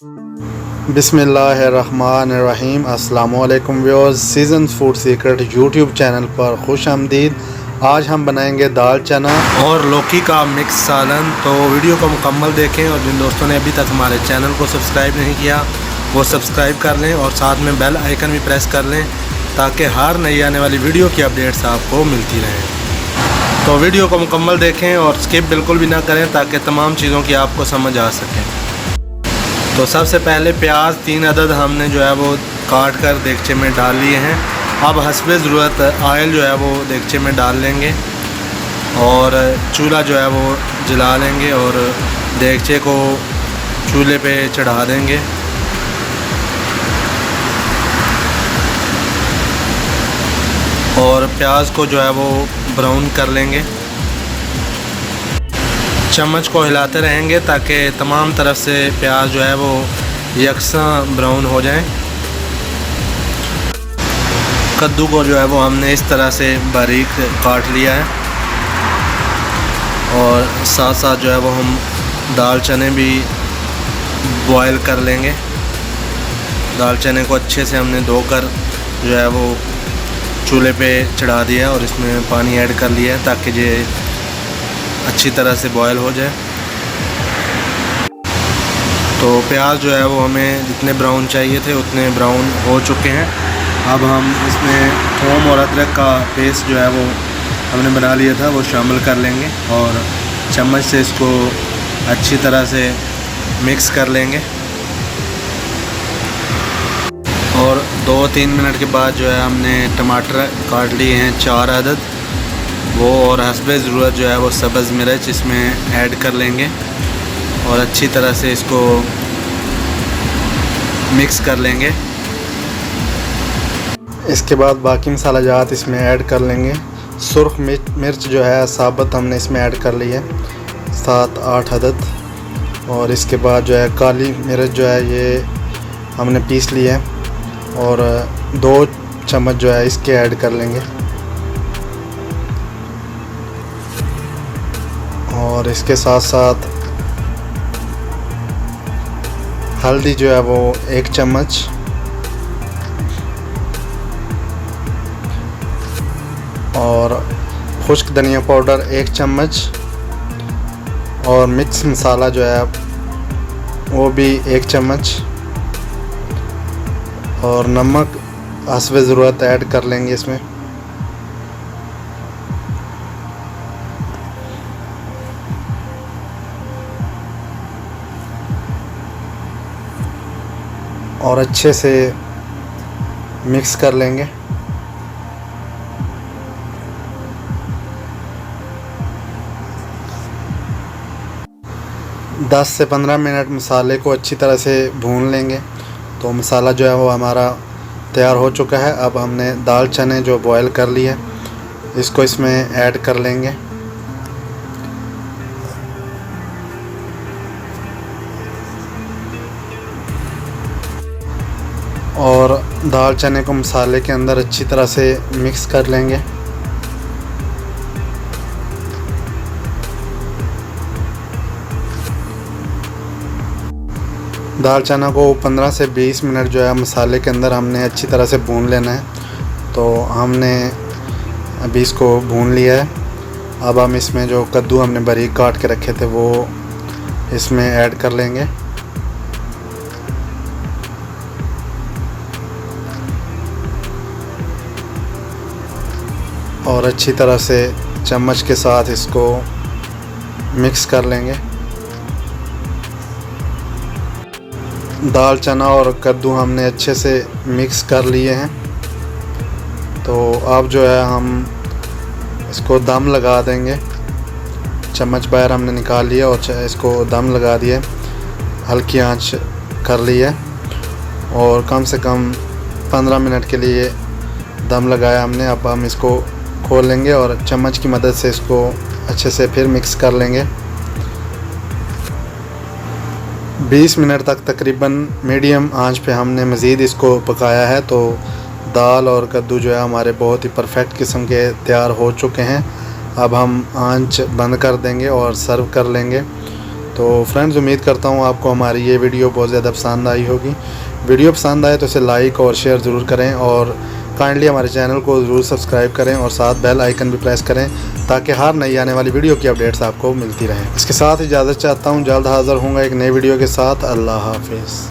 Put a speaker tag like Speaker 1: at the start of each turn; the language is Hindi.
Speaker 1: बिस्मिल्लाहिर्रहमानिर्रहीम। अस्सलामुअलैकुम viewers, season food secret YouTube channel पर खुश आमदीद। आज हम बनाएंगे दाल चना
Speaker 2: और लौकी का मिक्स सालन। तो वीडियो को मुकम्मल देखें और जिन दोस्तों ने अभी तक हमारे चैनल को सब्सक्राइब नहीं किया वो सब्सक्राइब कर लें और साथ में बेल आइकन भी प्रेस कर लें ताकि हर नई आने वाली वीडियो की अपडेट्स आपको मिलती रहें। तो वीडियो को मुकम्मल देखें और स्किप बिल्कुल भी ना करें ताकि तमाम चीज़ों की आपको समझ आ सके। तो सबसे पहले प्याज 3 अदद हमने जो है वो काट कर देगचे में डाल लिए हैं। अब हस्बे ज़रूरत ऑयल जो है वो देगचे में डाल लेंगे और चूल्हा जो है वो जला लेंगे और देगचे को चूल्हे पे चढ़ा देंगे। और प्याज को जो है वो ब्राउन कर लेंगे। चम्मच को हिलाते रहेंगे ताकि तमाम तरफ से प्याज जो है वो यकसा ब्राउन हो जाए। कद्दू को जो है वो हमने इस तरह से बारीक काट लिया है और साथ साथ जो है वो हम दाल चने भी बॉयल कर लेंगे। दाल चने को अच्छे से हमने धोकर जो है वो चूल्हे पे चढ़ा दिया है और इसमें पानी ऐड कर लिया है ताकि ये अच्छी तरह से बॉयल हो जाए। तो प्याज जो है वो हमें जितने ब्राउन चाहिए थे उतने ब्राउन हो चुके हैं। अब हम इसमें थूम और अदरक का पेस्ट जो है वो हमने बना लिया था वो शामिल कर लेंगे और चम्मच से इसको अच्छी तरह से मिक्स कर लेंगे। और 2-3 मिनट के बाद जो है हमने टमाटर काट लिए हैं 4 अदद, वो और हस्बे ज़रूरत जो है वो सब्ज़ मिर्च इसमें ऐड कर लेंगे और अच्छी तरह से इसको मिक्स कर लेंगे।
Speaker 1: इसके बाद बाकी मसाला जात इसमें ऐड कर लेंगे। सुर्ख मिर्च जो है साबुत हमने इसमें ऐड कर ली है 7-8 अदद। और इसके बाद जो है काली मिर्च जो है ये हमने पीस ली है और 2 चम्मच जो है इसके ऐड कर लेंगे। और इसके साथ साथ हल्दी जो है वो 1 चम्मच और खुश्क धनिया पाउडर 1 चम्मच और मिक्स मसाला जो है वो भी 1 चम्मच और नमक हस्बे ज़रूरत ऐड कर लेंगे इसमें। और अच्छे से मिक्स कर लेंगे। दस से 15 मिनट मसाले को अच्छी तरह से भून लेंगे। तो मसाला जो है वो हमारा तैयार हो चुका है। अब हमने दाल चने जो बॉयल कर ली है इसको इसमें ऐड कर लेंगे। और दाल चने को मसाले के अंदर अच्छी तरह से मिक्स कर लेंगे। दाल चना को 15 से 20 मिनट जो है मसाले के अंदर हमने अच्छी तरह से भून लेना है। तो हमने अभी इसको भून लिया है। अब हम इसमें जो कद्दू हमने बारीक काट के रखे थे वो इसमें ऐड कर लेंगे। और अच्छी तरह से चम्मच के साथ इसको मिक्स कर लेंगे। दाल चना और कद्दू हमने अच्छे से मिक्स कर लिए हैं। तो अब जो है हम इसको दम लगा देंगे। चम्मच बाहर हमने निकाल लिया और इसको दम लगा दिया, हल्की आंच कर ली है और कम से कम 15 मिनट के लिए दम लगाया हमने। अब हम इसको खोल लेंगे और चम्मच की मदद से इसको अच्छे से फिर मिक्स कर लेंगे। 20 मिनट तक तकरीबन मीडियम आंच पे हमने मज़ीद इसको पकाया है। तो दाल और कद्दू जो है हमारे बहुत ही परफेक्ट किस्म के तैयार हो चुके हैं। अब हम आंच बंद कर देंगे और सर्व कर लेंगे। तो फ्रेंड्स उम्मीद करता हूँ आपको हमारी ये वीडियो बहुत ज़्यादा पसंद आई होगी। वीडियो पसंद आए तो इसे लाइक और शेयर ज़रूर करें और काइंडली हमारे चैनल को ज़रूर सब्सक्राइब करें और साथ बेल आइकन भी प्रेस करें ताकि हर नई आने वाली वीडियो की अपडेट्स आपको मिलती रहें। इसके साथ इजाज़त चाहता हूँ, जल्द हाज़िर होऊंगा एक नई वीडियो के साथ। अल्लाह हाफिज़।